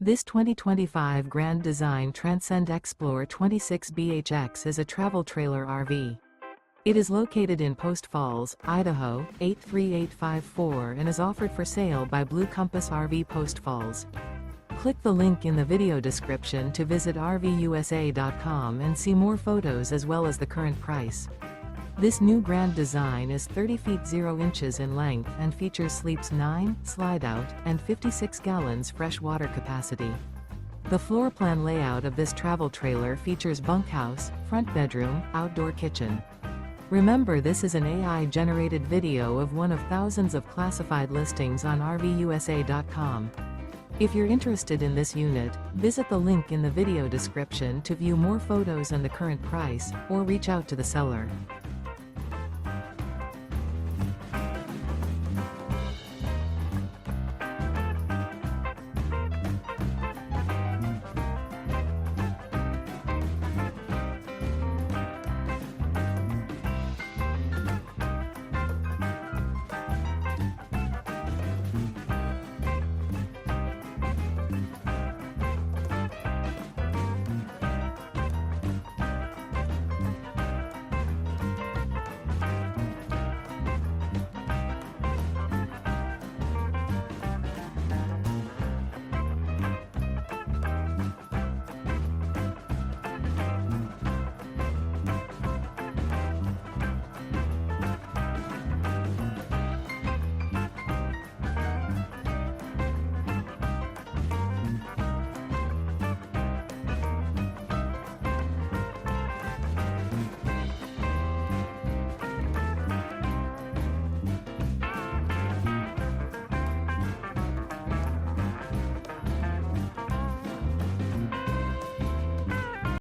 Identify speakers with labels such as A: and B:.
A: This 2025 Grand Design Transcend Xplor 26BHX is a travel trailer RV. It is located in Post Falls, Idaho, 83854 and is offered for sale by Blue Compass RV Post Falls. Click the link in the video description to visit RVUSA.com and see more photos as well as the current price. This new Grand Design is 30 feet 0 inches in length and features sleeps 9, Slideout, and 56 gallons fresh water capacity. The floor plan layout of this travel trailer features bunkhouse, front bedroom, outdoor kitchen. Remember, this is an AI-generated video of one of thousands of classified listings on RVUSA.com. If you're interested in this unit, visit the link in the video description to view more photos and the current price, or reach out to the seller.